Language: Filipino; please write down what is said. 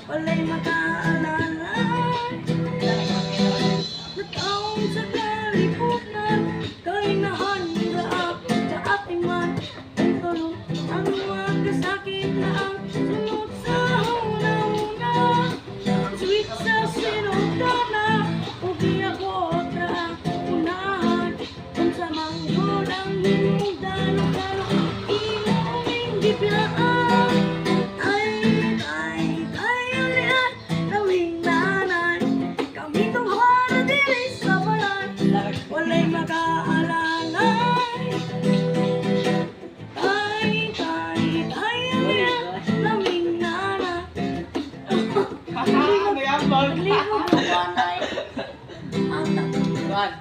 walay makaalalay. Nataong sa kalipunan, kay nahandra ako sa ating man. Ang tulong ang mga kasakit na ang sunod sa una-una. Sweet sa sinugdana, ugi ako tra unahan. Kung sa manggod ang hinugdano-dano, imong giplaan. Ay, ulian, nawing nanay. Kami tungkol na dili sa balan, walay makaalalay. Ulian, nawing nanay. Ano yan, Paul? Ligo ko nanay. Ang Juan.